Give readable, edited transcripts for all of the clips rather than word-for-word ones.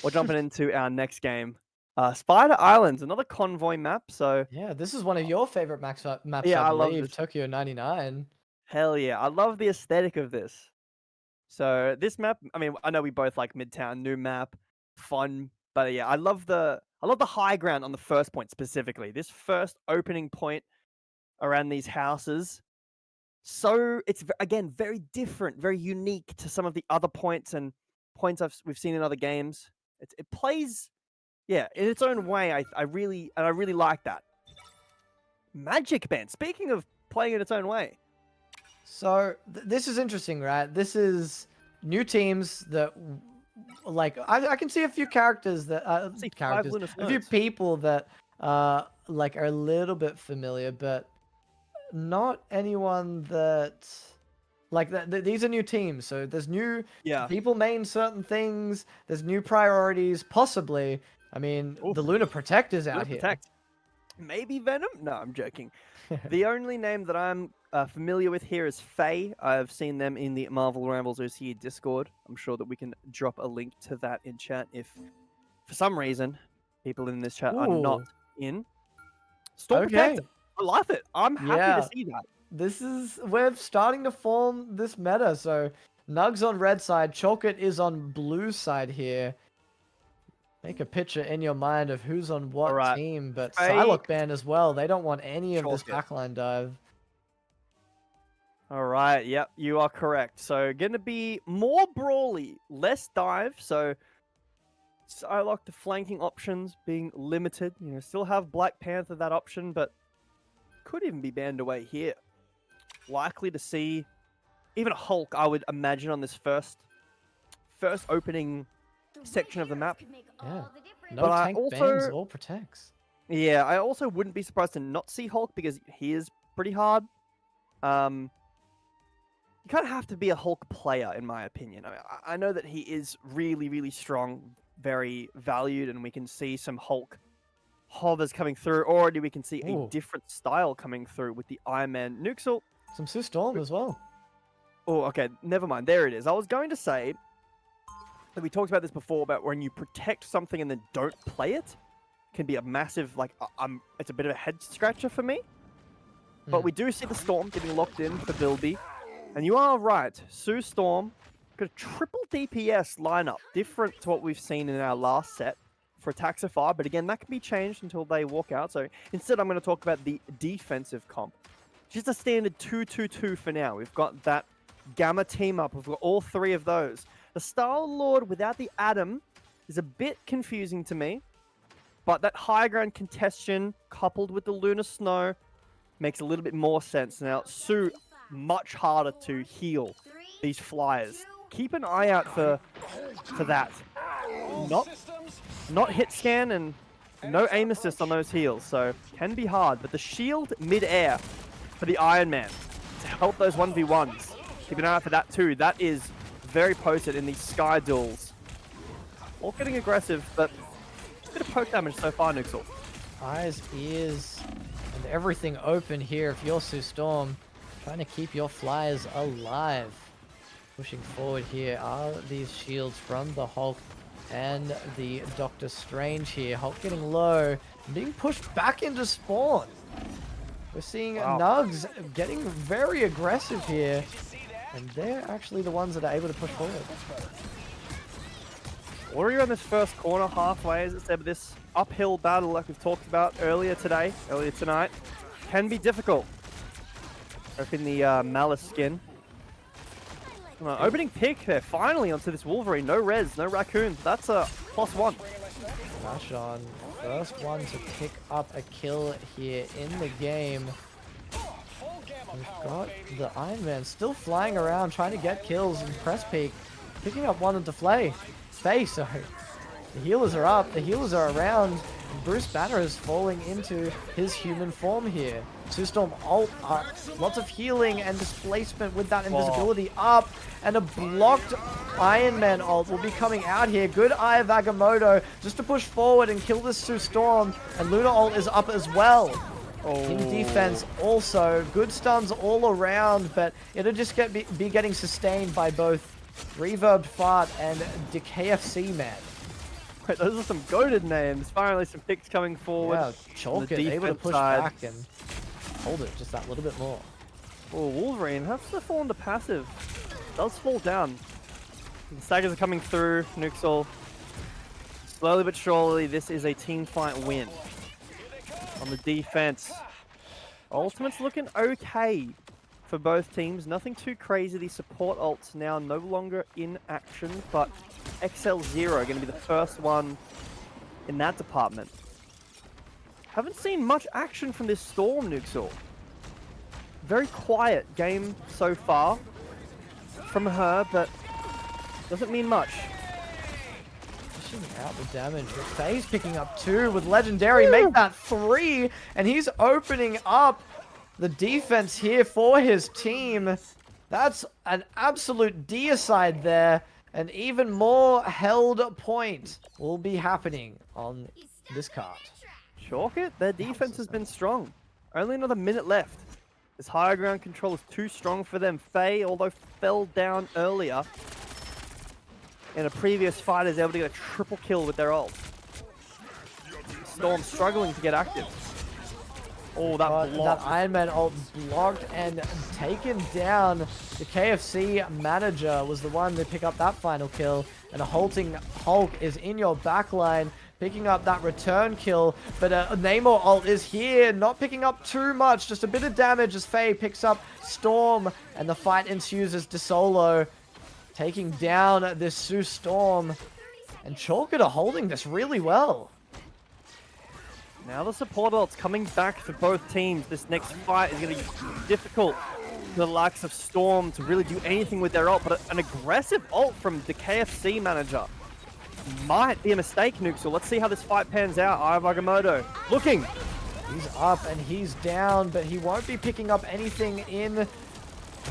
we're jumping into our next game. Spider Islands, another convoy map. So Yeah, this is one of your favorite maps, yeah, I I love believe. this. Tokyo 99. Hell yeah, I love the aesthetic of this. So this map, I mean, I know we both like Midtown, new map, fun, but yeah, I love the high ground on the first point specifically. This first opening point around these houses. So it's again very different, very unique to some of the other points and points we've seen in other games. It plays, yeah, in its own way. I really like that. Magic Band. Speaking of playing in its own way. So this is interesting, right? This is new teams that, like, I can see a few characters that I see five characters, lunar a few snows. people that like are a little bit familiar, but not anyone that like that. These are new teams, so there's new Yeah. people main certain things. There's new priorities, possibly. I mean, Oof. the Lunar Protector's Lunar out here. Protect. Maybe Venom? No, I'm joking. The only name that I'm familiar with here is Faye. I've seen them in the Marvel Rambles OCE Discord. I'm sure that we can drop a link to that in chat if, for some reason, people in this chat are not Ooh, in. Storm Protect. okay. I love it. I'm happy to Yeah, see that. we're starting to form this meta. So NUGZ on red side, Chalk It is on blue side here. Make a picture in your mind of who's on All what right. team, but Faye, Psylocke ban as well. They don't want any of this chalk it. backline dive. All right. Yep, you are correct. So, going to be more brawly, less dive. So, I like the flanking options being limited. Still have Black Panther that option, but could even be banned away here. Likely to see even a Hulk, I would imagine, on this first opening section of the map. Yeah, no But I tank bans also, or protects. yeah, I also wouldn't be surprised to not see Hulk because he is pretty hard. Um, you kind of have to be a Hulk player, in my opinion. I know that he is really, really strong, very valued, and we can see some Hulk hovers coming through. Already, we can see a Ooh, different style coming through with the Iron Man Nuxel. some Sue Storm as well. Oh, okay, never mind. There it is. I was going to say that we talked about this before about when you protect something and then don't play it, can be a massive it's a bit of a head scratcher for me. But we do see the Storm getting locked in for Bilby. And you are right, Sue Storm got a triple DPS lineup, different to what we've seen in our last set for attack so far. But again, that can be changed until they walk out. So instead, I'm going to talk about the defensive comp. Just a standard 2-2-2 for now. We've got that Gamma team up. We've got all three of those. The Star-Lord without the Atom is a bit confusing to me. But that high ground congestion coupled with the Lunar Snow makes a little bit more sense. Now, Sue, much harder to heal these flyers. Keep an eye out for that. Not hit scan and no aim assist on those heals, so can be hard. But the shield mid-air for the Iron Man to help those 1v1s. Keep an eye out for that too. That is very potent in these sky duels. All getting aggressive, but a bit of poke damage so far, Nuxel. Eyes, ears, and everything open here if you're Sue Storm. Trying to keep your flyers alive. Pushing forward here are these shields from the Hulk and the Doctor Strange here. Hulk getting low, being pushed back into spawn. We're seeing NUGZ getting very aggressive here. And they're actually the ones that are able to push forward. Already on this first corner, halfway, as it said, but this uphill battle, like we've talked about earlier tonight, can be difficult. Open the Malice skin. Opening pick there, finally onto this Wolverine. No res, no raccoons. That's a +1. Smash on. First one to pick up a kill here in the game. We've got the Iron Man still flying around, trying to get kills and press peek. Picking up one into Faye, sorry. The healers are up, the healers are around. And Bruce Banner is falling into his human form here. Sue Storm ult up. Lots of healing and displacement with that invisibility up. And a blocked Iron Man ult will be coming out here. Good eye of Agamotto just to push forward and kill this Sue Storm. And Luna ult is up as well. In defense also. Good stuns all around, but it'll just be getting sustained by both Reverbed Fart and the KFC man. Wait, those are some goated names. Finally, some picks coming forward. Yeah, Chalk It able to push back and hold it just that little bit more. Oh, Wolverine has to fall into passive. Does fall down. The staggers are coming through. NUGZ. Slowly but surely, this is a team fight win. On the defense, Ultimate's looking okay for both teams. Nothing too crazy. The support ults now no longer in action, but XL0 going to be the first one in that department. Haven't seen much action from this Storm, NUGZ. Very quiet game so far from her, but doesn't mean much. Pushing out the damage. Faye's picking up 2 with Legendary. Make that 3, and he's opening up the defense here for his team. That's an absolute deicide there. And even more held point will be happening on this card. Chalk It, their defense has been strong. Only another minute left. This higher ground control is too strong for them. Faye, although fell down earlier in a previous fight, is able to get a triple kill with their ult. Storm struggling to get active. Oh, that block. That Iron Man ult blocked and taken down. The KFC manager was the one to pick up that final kill. And a halting Hulk is in your backline, picking up that return kill. But Namor ult is here, not picking up too much. Just a bit of damage as Faye picks up Storm. And the fight ensues as DeSolo taking down this Sue Storm. And Chalk It are holding this really well. Now the support ults coming back for both teams. This next fight is going to be difficult for the likes of Storm to really do anything with their ult, but an aggressive ult from the KFC manager might be a mistake, NUGZ. So let's see how this fight pans out. Eye of Agamotto looking. He's up and he's down, but he won't be picking up anything in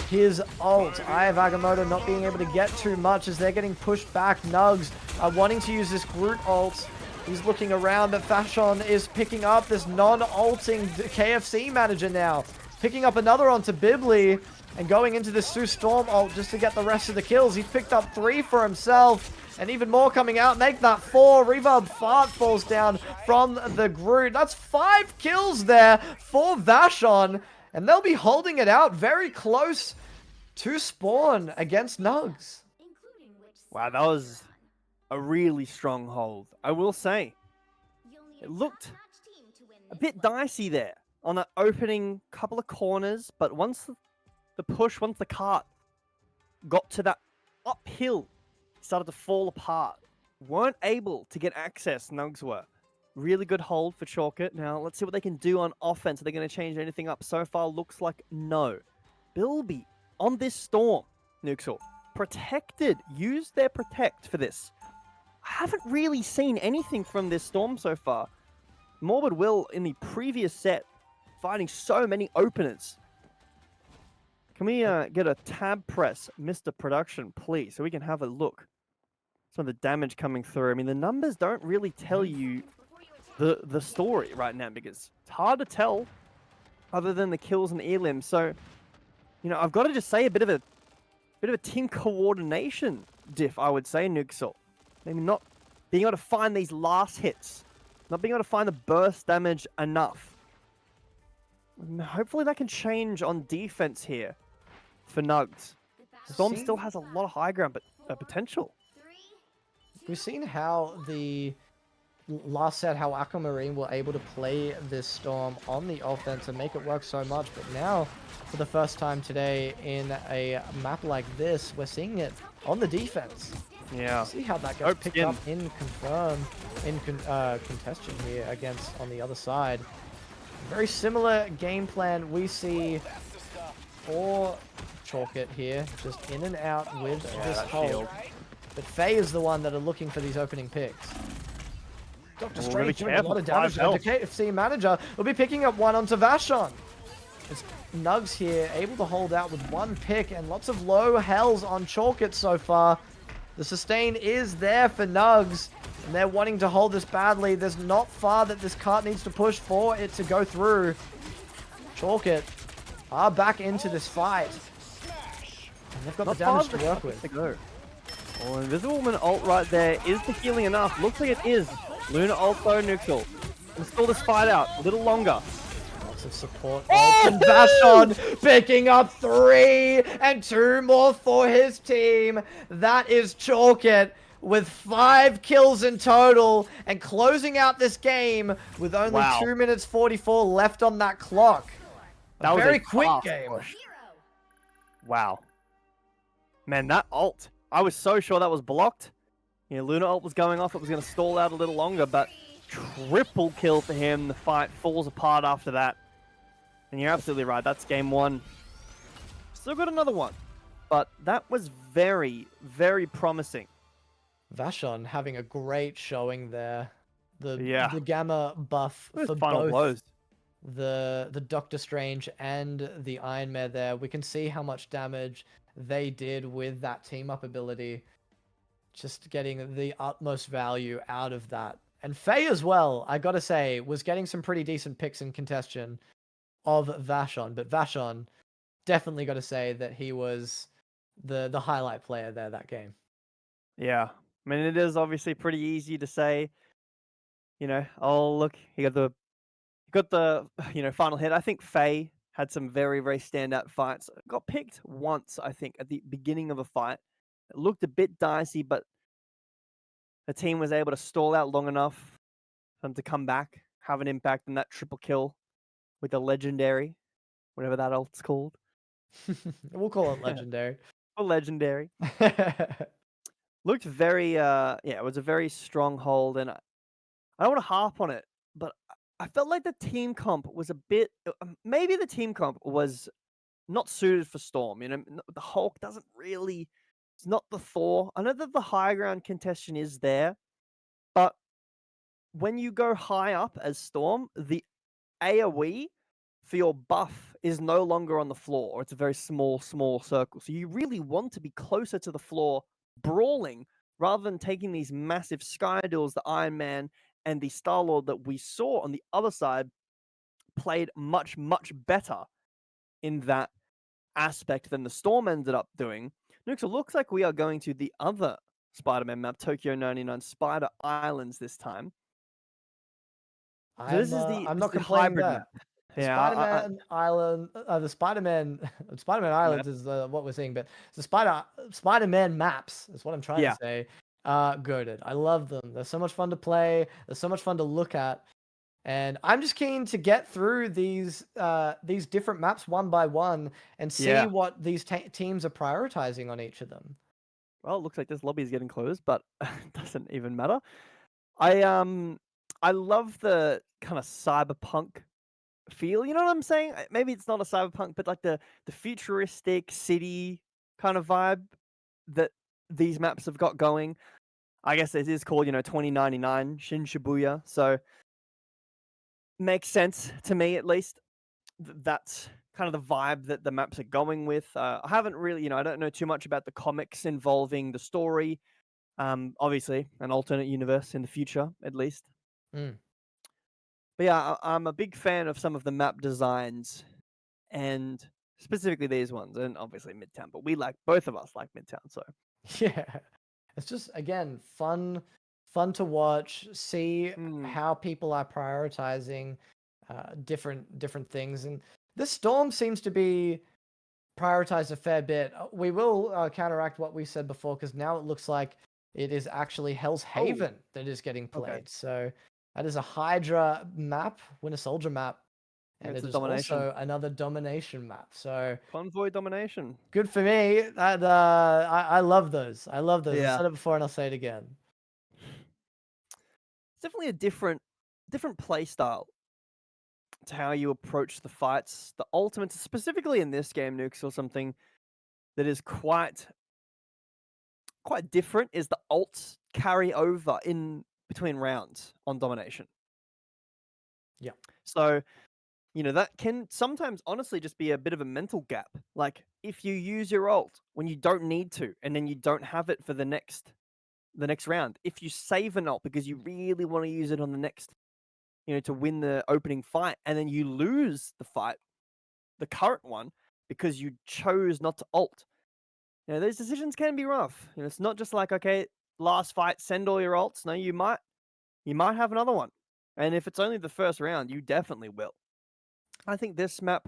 his ult. Eye of Agamotto not being able to get too much as they're getting pushed back. NUGZ are wanting to use this Groot ult. He's looking around, but Fashion is picking up this non-ulting KFC manager now. Picking up another onto Bibli and going into this Sue Storm ult just to get the rest of the kills. He's picked up 3 for himself and even more coming out. Make that 4. Reverb Fart falls down from the Groot. That's 5 kills there for Vashon, and they'll be holding it out very close to spawn against NUGZ. Wow, that was a really strong hold. I will say, it looked a bit dicey there on the opening couple of corners, but once once the cart got to that uphill, it started to fall apart. Weren't able to get access, NUGZ were. Really good hold for Chalk It. Now, let's see what they can do on offense. Are they going to change anything up? So far, looks like no. Bilby on this Storm, NUGZ, protected. Use their protect for this. I haven't really seen anything from this Storm so far. Morbid Will in the previous set fighting so many openers. Can we get a tab press, Mr. Production, please, so we can have a look? Some of the damage coming through. I mean, the numbers don't really tell you the story right now because it's hard to tell other than the kills and elims. So, you know, I've got to just say a bit of a team coordination diff, I would say, NUGZ. Maybe not being able to find these last hits. Not being able to find the burst damage enough. And hopefully that can change on defense here for NUGZ. Storm still has a lot of high ground potential. We've seen how the last set, how Aquamarine were able to play this Storm on the offense and make it work so much. But now, for the first time today in a map like this, we're seeing it on the defense. Yeah. See how that gets picked up in contention here against on the other side. Very similar game plan we see for Chalk It here, just in and out with this hold. But Faye is the one that are looking for these opening picks. Dr. Strange doing a lot of damage. The KFC manager will be picking up one onto Vashon. It's NUGZ here, able to hold out with 1 pick and lots of low hells on Chalk It so far. The sustain is there for NUGZ, and they're wanting to hold this badly. There's not far that this cart needs to push for it to go through. Chalk It are back into this fight. And they've got the damage to work with. Oh, Invisible Woman ult right there. Is the healing enough? Looks like it is. Luna ult though, neutral. Let's stall this fight out a little longer. Lots of support. Oh! And Vashon picking up 3 and 2 more for his team. That is Chalk It with 5 kills in total and closing out this game with only Wow. 2 minutes 44 left on that clock. That A was very a quick fast game. push. Wow. Man, that ult. I was so sure that was blocked. You know, Luna ult was going off. It was going to stall out a little longer, but triple kill for him. The fight falls apart after that. And you're absolutely right. That's game 1. Still got another one. But that was very, very promising. Vashon having a great showing there. Yeah. The gamma buff Those for final both blows. the Doctor Strange and the Iron Man there. We can see how much damage they did with that team up ability. Just getting the utmost value out of that. And Faye as well, I gotta say, was getting some pretty decent picks in contention of Vashon. But Vashon, definitely gotta say that he was the highlight player there that game. Yeah. I mean, it is obviously pretty easy to say, you know, oh, look, he got the final hit. I think Faye had some very, very standout fights. Got picked once, I think, at the beginning of a fight. It looked a bit dicey, but the team was able to stall out long enough for them to come back, have an impact in that triple kill with the legendary, whatever that ult's called. We'll call it legendary. Or legendary. Looked very, yeah, it was a very strong hold, and I don't want to harp on it, but I felt like the team comp was a bit, maybe the team comp was not suited for Storm. You know, the Hulk doesn't really, it's not the Thor. I know that the high ground contention is there, but when you go high up as Storm, the AoE for your buff is no longer on the floor, or it's a very small, small circle. So you really want to be closer to the floor, brawling, rather than taking these massive sky duels. The Iron Man and the Star-Lord that we saw on the other side played much, much better in that aspect than the Storm ended up doing. Nukes, it looks like we are going to the other Spider-Man map, Tokyo 99 Spider Islands this time. So this is I'm this is not the complaining hybrid there. map. The Yeah, Spider-Man Island, the Spider-Man map. Islands is what we're seeing, but the Spider-Man maps is what I'm trying to Yeah. say. Goated. I love them. They're so much fun to play. They're so much fun to look at, and I'm just keen to get through these different maps one by one and see Yeah. what these teams are prioritizing on each of them. Well, it looks like this lobby is getting closed, but it doesn't even matter. I love the kind of cyberpunk feel. You know what I'm saying? Maybe it's not a cyberpunk, but like the futuristic city kind of vibe that these maps have got going. I guess it is called, 2099 Shin Shibuya, so makes sense to me at least. That's kind of the vibe that the maps are going with. I haven't really, I don't know too much about the comics involving the story. Obviously, an alternate universe in the future, at least. Mm. But yeah, I'm a big fan of some of the map designs, and specifically these ones, and obviously Midtown. But both of us like Midtown, so Yeah. It's just again fun to watch, see Mm, how people are prioritizing different things, and this storm seems to be prioritized a fair bit. We will counteract what we said before because now it looks like it is actually Hell's Oh, Haven that is getting okay. played. So that is a Hydra map, Winter Soldier map, and It's it a is domination. also another domination map. So Convoy domination. good for me. That I love those. I love those. I Yeah, said it before and I'll say it again. it's definitely a different play style to how you approach the fights. The ultimate, specifically in this game, Nukes, or something that is quite different is the ults carry over in between rounds on domination. Yeah. So, that can sometimes honestly just be a bit of a mental gap. Like if you use your ult when you don't need to, and then you don't have it for the next round. If you save an ult because you really want to use it on the next, to win the opening fight, and then you lose the fight, the current one, because you chose not to ult. those decisions can be rough. It's not just like, okay, last fight, send all your ults. No, you might have another one. And if it's only the first round, you definitely will. I think this map,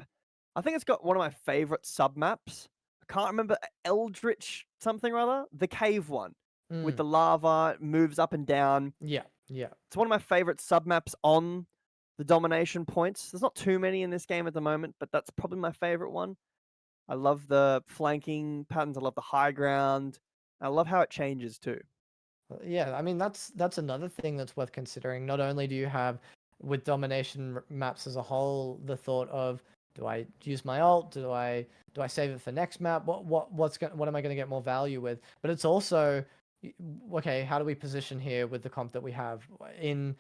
I think it's got one of my favorite sub maps. I can't remember Eldritch something or other, the cave one with the lava, it moves up and down. Yeah. It's one of my favorite sub maps on the domination points. There's not too many in this game at the moment, but that's probably my favorite one. I love the flanking patterns. I love the high ground. I love how it changes too. Yeah, I mean that's another thing that's worth considering. Not only do you have with domination maps as a whole the thought of, do I use my ult? Do I save it for next map? What am I going to get more value with? But it's also, okay, how do we position here with the comp that we have in,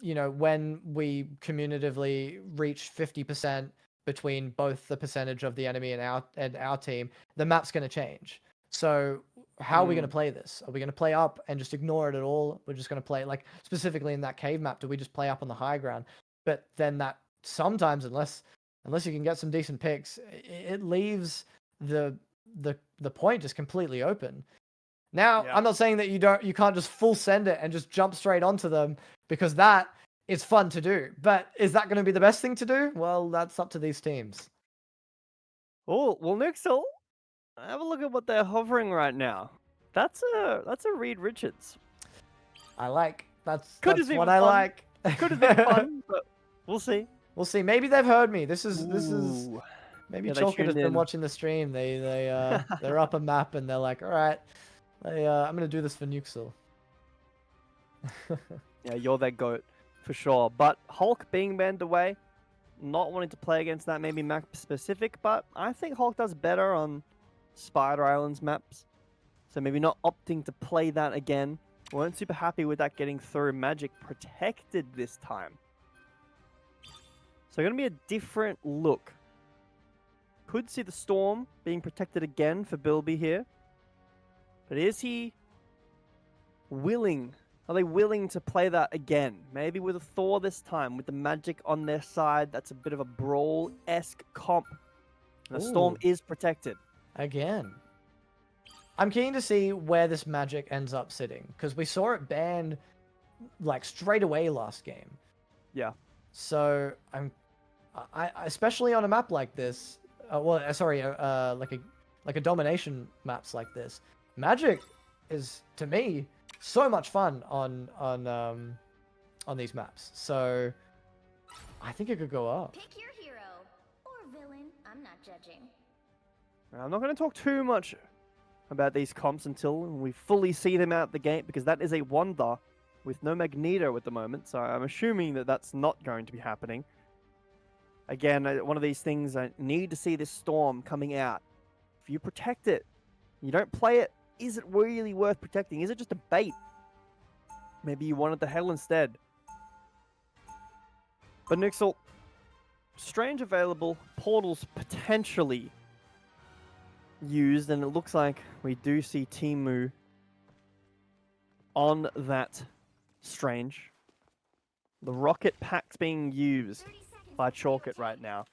when we cumulatively reach 50% between both the percentage of the enemy and our team, the map's going to change. So how are we going to play this? Are we going to play up and just ignore it at all? We're just going to play, like, specifically in that cave map, do we just play up on the high ground? But then that sometimes, unless you can get some decent picks, it leaves the point just completely open. Now, I'm not saying that you can't just full send it and just jump straight onto them, because that is fun to do. But is that going to be the best thing to do? Well, that's up to these teams. Oh, well, Nixel, have a look at what they're hovering right now. That's a Reed Richards. That's what I like. Could have been fun, but we'll see. We'll see. Maybe they've heard me. This is maybe Chalk It has been watching the stream. They're up a map and they're like, all right, I'm gonna do this for Nuxel. Yeah, you're their goat for sure. But Hulk being banned away, not wanting to play against that, maybe map specific, but I think Hulk does better on Spider Islands maps. So maybe not opting to play that again. Weren't super happy with that getting through. Magic protected this time. So going to be a different look. Could see the Storm being protected again for Bilby here. But is he willing? Are they willing to play that again? Maybe with a Thor this time, with the Magic on their side. That's a bit of a Brawl-esque comp. And the Storm is protected. Again. I'm keen to see where this Magic ends up sitting, because we saw it banned like straight away last game. Yeah. So I especially on a map like this, like a domination maps like this, Magic is, to me, so much fun on these maps. So I think it could go up. Pick your hero or villain. I'm not judging. I'm not going to talk too much about these comps until we fully see them out the gate, because that is a wonder with no Magneto at the moment. So I'm assuming that that's not going to be happening. Again, one of these things, I need to see this Storm coming out. If you protect it, you don't play it, is it really worth protecting? Is it just a bait? Maybe you wanted the Hell instead. But Nixel, Strange available, Portals potentially used, and it looks like we do see Timu on that Strange. The rocket pack's being used by Chalk It right now.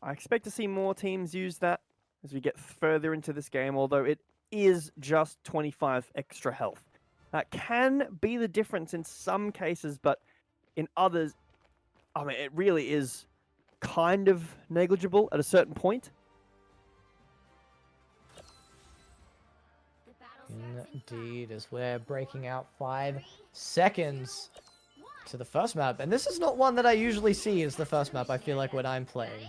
I expect to see more teams use that as we get further into this game, although it is just 25 extra health. That can be the difference in some cases, but in others, I mean, it really is kind of negligible at a certain point. Indeed, as we're breaking out 5 seconds to the first map. And this is not one that I usually see as the first map, I feel like, when I'm playing.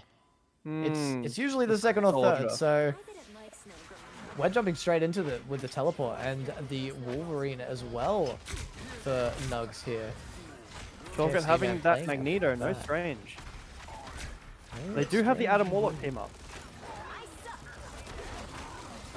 It's usually the second or third, so we're jumping straight into with the teleport and the Wolverine as well for NUGZ here. Chalk It having that Magneto, no Strange. They do have the Adam Warlock team up.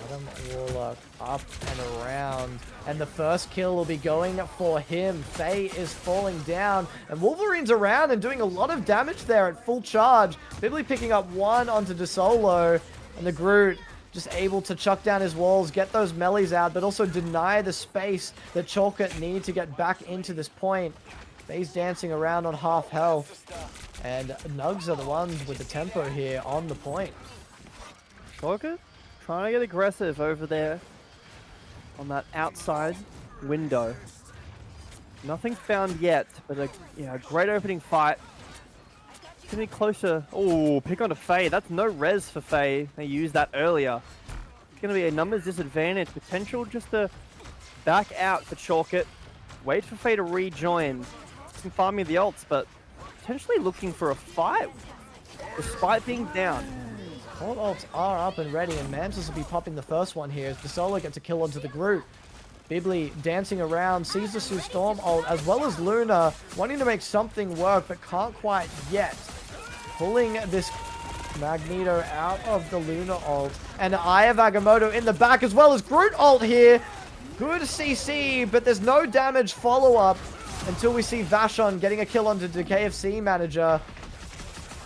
Adam Warlock up and around, and the first kill will be going for him. Faye is falling down, and Wolverine's around and doing a lot of damage there at full charge. Bibli picking up 1 onto DeSolo, and the Groot just able to chuck down his walls, get those melees out, but also deny the space that Chalk It need to get back into this point. Faye's dancing around on half health, and NUGZ are the ones with the tempo here on the point. Chalk It Trying to get aggressive over there on that outside window. Nothing found yet, but a great opening fight. Getting closer. Oh, pick onto Faye. That's no res for Faye. They used that earlier. It's going to be a numbers disadvantage. Potential just to back out for Chalk It. Wait for Faye to rejoin. Some farming of the ults, but potentially looking for a fight despite being down. All ults are up and ready, and Mantis will be popping the first one here as the solo gets a kill onto the group. Bibli dancing around, sees the Sue Storm ult, as well as Luna, wanting to make something work, but can't quite yet. Pulling this Magneto out of the Luna ult, and Eye of Agamotto in the back, as well as Groot ult here. Good CC, but there's no damage follow-up until we see Vashon getting a kill onto the KFC manager.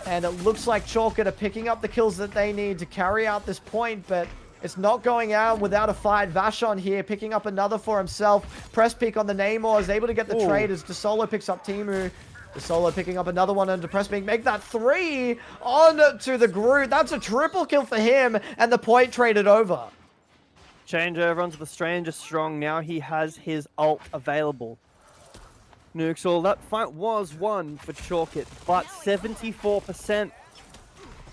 And it looks like Chalk It are picking up the kills that they need to carry out this point, but it's not going out without a fight. Vashon here picking up another for himself. Press pick on the Namor, is able to get the trade as DeSolo picks up Timu. DeSolo picking up another one under press pick. Make that 3 on to the Groot. That's a triple kill for him, and the point traded over. Change over onto the Stranger Strong. Now he has his ult available. NUGZ, that fight was won for Chalk It, but 74%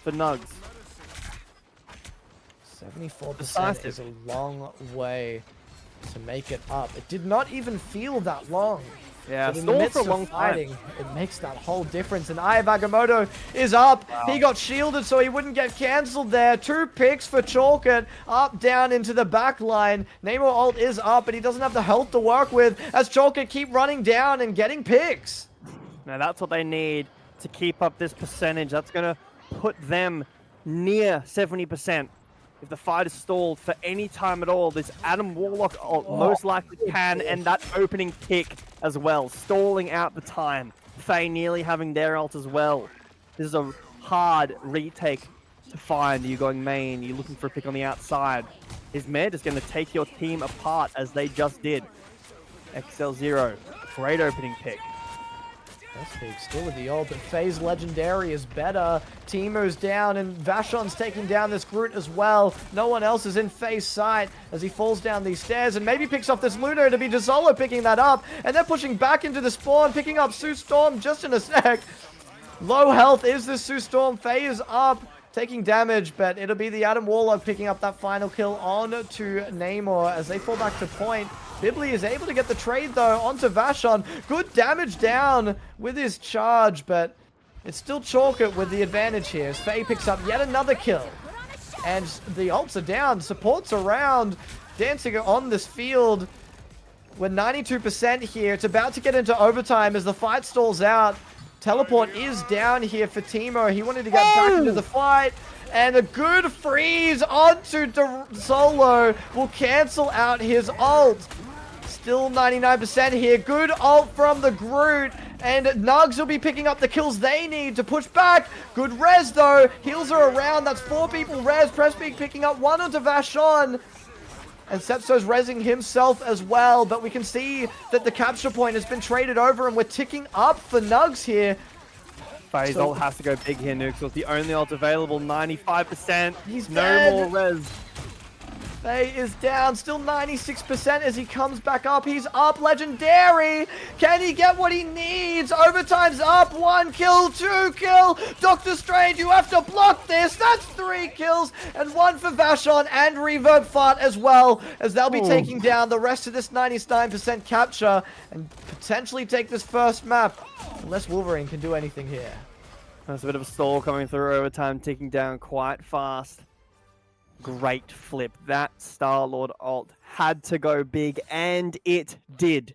for NUGZ. 74% Decisive. is a long way to make it up. It did not even feel that long. Yeah, But in the stalled midst for a of long fighting, time. it makes that whole difference. And Eye of Agamotto is up. Wow. He got shielded so he wouldn't get cancelled there. 2 picks for Chalk It. Up, down into the back line. Namor ult is up, but he doesn't have the health to work with as Chalk It keep running down and getting picks. Now that's what they need to keep up this percentage. That's going to put them near 70%. If the fight is stalled for any time at all, this Adam Warlock ult most likely can, and that opening kick as well, stalling out the time. Faye nearly having their ult as well. This is a hard retake to find. You're going main, you're looking for a pick on the outside. His mid is going to take your team apart as they just did. XL0, great opening pick. Speak still with the ult, but Faye's Legendary is better. Timu's down, and Vashon's taking down this Groot as well. No one else is in Faye's sight as he falls down these stairs, and maybe picks off this Luna to be DeSolo picking that up, and they're pushing back into the spawn, picking up Sue Storm just in a sec. Low health is this Sue Storm. Faye is up, taking damage, but it'll be the Adam Warlock picking up that final kill on to Namor as they fall back to point. Bibli is able to get the trade, though, onto Vashon. Good damage down with his charge, but it's still Chalk It with the advantage here as Faye picks up yet another kill. And the ults are down, supports around, dancing on this field. We're 92% here. It's about to get into overtime as the fight stalls out. Teleport is down here for Timo. He wanted to get back into the fight. And a good freeze onto Solo will cancel out his ult. Still 99% here. Good ult from the Groot. And NUGZ will be picking up the kills they need to push back. Good res, though. Heals are around. That's 4 people res. Presspeak picking up 1 onto Vashon. And Sepso's rezzing himself as well. But we can see that the capture point has been traded over. And we're ticking up for NUGZ here. Faye's ult has to go big here, NUGZ. It's the only ult available, 95%. He's no dead. more res. Faye is down, still 96% as he comes back up. He's up, Legendary. Can he get what he needs? Overtime's up, 1 kill, 2 kill. Doctor Strange, you have to block this. That's 3 kills and 1 for Vashon and Reverb Fart as well, as they'll be taking down the rest of this 99% capture and potentially take this first map, unless Wolverine can do anything here. There's a bit of a stall coming through overtime, ticking down quite fast. Great flip. That Star-Lord ult had to go big, and it did.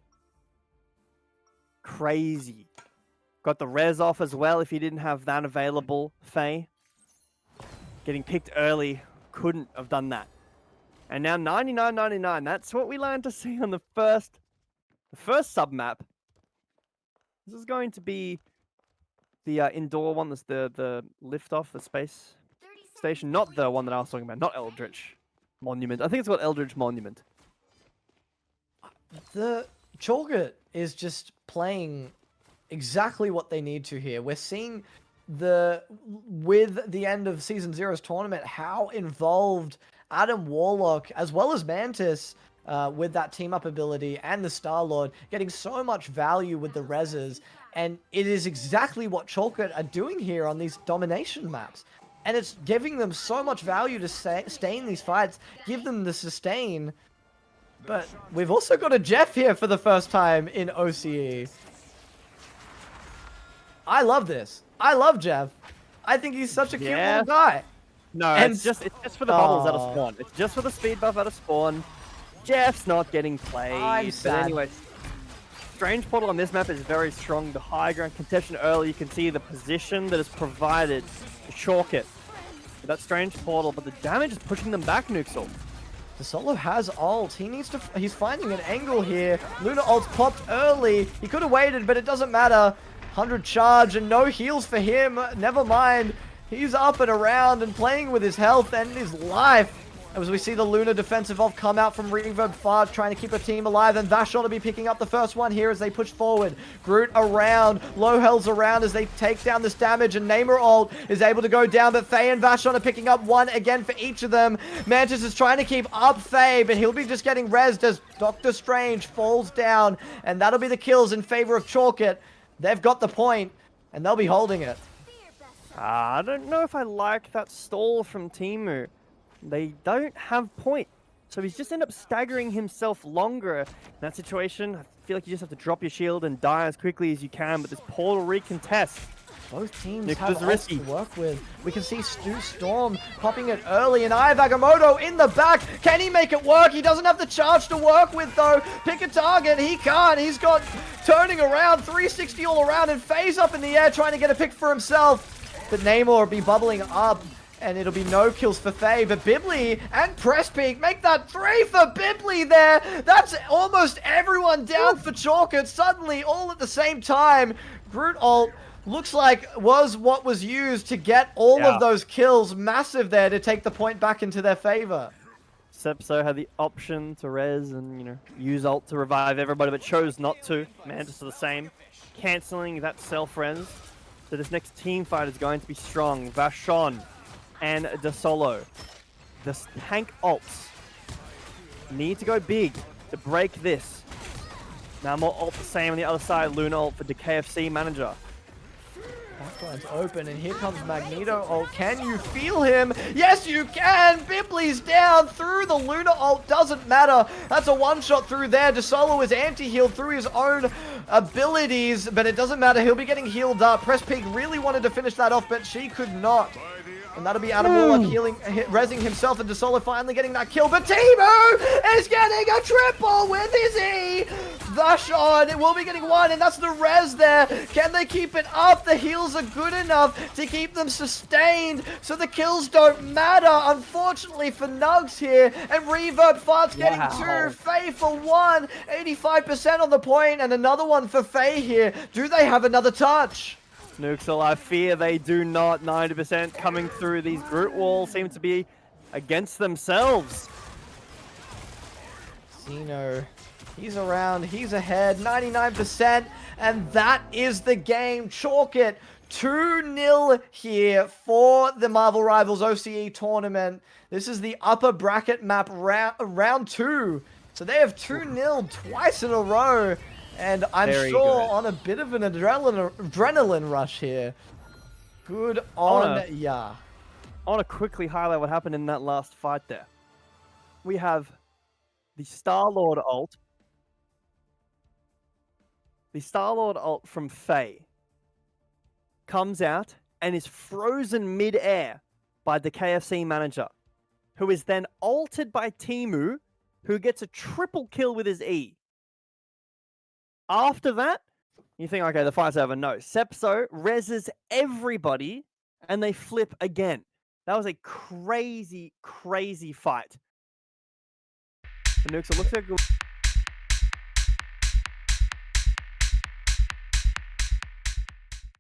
Crazy. Got the res off as well if he didn't have that available, Faye. Getting picked early, couldn't have done that. And now 99.99. That's what we learned to see on the first sub-map. This is going to be the indoor one, that's the lift-off, the space station, not the one that I was talking about, not Eldritch Monument. I think it's called Eldritch Monument. The Chalk It is just playing exactly what they need to here. We're seeing with the end of Season 0's tournament, how involved Adam Warlock, as well as Mantis, with that team up ability, and the Star-Lord, getting so much value with the reses. And it is exactly what Chalk It are doing here on these domination maps. And it's giving them so much value to stay in these fights, give them the sustain. But we've also got a Jeff here for the first time in OCE. I love this. I love Jeff. I think he's such a cute little guy. No, And it's just for the bubbles out of spawn. It's just for the speed buff out of spawn. Jeff's not getting played. I'm sad. But anyway, Strange Portal on this map is very strong. The high ground contention early, you can see the position that is provided to Chalk It with that Strange Portal, but the damage is pushing them back, NUGZ. The solo has ult. He's finding an angle here. Luna ult's popped early. He could have waited, but it doesn't matter. 100 charge and no heals for him. Never mind. He's up and around and playing with his health and his life. As we see the Luna defensive ult come out from Reverb Fudge, trying to keep a team alive, and Vashon will be picking up the first one here as they push forward. Groot around, Low Hell's around as they take down this damage, and Namer ult is able to go down, but Faye and Vashon are picking up one again for each of them. Mantis is trying to keep up Faye, but he'll be just getting rezzed as Doctor Strange falls down, and that'll be the kills in favor of Chalk It. They've got the point, and they'll be holding it. I don't know if I like that stall from Timu. They don't have point. So he's just ended up staggering himself longer. In that situation, I feel like you just have to drop your shield and die as quickly as you can, but this portal recontest. Both teams Nick have was ults risky. to work with. We can see Stu Storm popping it early, and Eye of Agamotto in the back. Can he make it work? He doesn't have the charge to work with, though. Pick a target. He can't. He's got turning around, 360 all around, and Faye's up in the air trying to get a pick for himself. But Namor will be bubbling up, and it'll be no kills for Faye. But Bibley and Presspeak make that 3 for Bibley there. That's almost everyone down for Chalk It suddenly all at the same time. Groot ult looks like was what was used to get all of those kills. Massive there to take the point back into their favor. Sepso had the option to res and, you know, use ult to revive everybody, but chose not to. Mantis are the same, cancelling that self-res. So this next team fight is going to be strong. Vashon and DeSolo. The tank ults need to go big to break this. Now more ult the same on the other side. Luna ult for the KFC manager. Backline's open, and here comes Magneto ult. Can you feel him? Yes, you can! Bibley's down through the Luna ult. Doesn't matter. That's a one-shot through there. DeSolo is anti-healed through his own abilities, but it doesn't matter. He'll be getting healed up. Presspeak really wanted to finish that off, but she could not. And that'll be Adam Warlock rezzing himself, and DeSolo finally getting that kill. But Timu is getting a triple with his E! Vashon will be getting one, and that's the res there. Can they keep it up? The heals are good enough to keep them sustained, so the kills don't matter, unfortunately, for NUGZ here. And Reverb Fart's getting 2. Faye for 1. 85% on the point, and another one for Faye here. Do they have another touch? NUGZ, I fear they do not. 90% coming through. These Groot walls seem to be against themselves. Zeno, he's around, he's ahead, 99%, and that is the game. Chalk It 2-0 here for the Marvel Rivals OCE tournament. This is the upper bracket map round 2. So they have 2-0 twice in a row. And I'm sure on a bit of an adrenaline rush here. Good on ya. I want to quickly highlight what happened in that last fight there. We have the Star-Lord ult. The Star-Lord ult from Faye comes out and is frozen mid-air by the KFC manager, who is then ulted by Timu, who gets a triple kill with his E. After that, you think, okay, the fight's over. No. Sepso reses everybody, and they flip again. That was a crazy, crazy fight. NUGZ, it looks like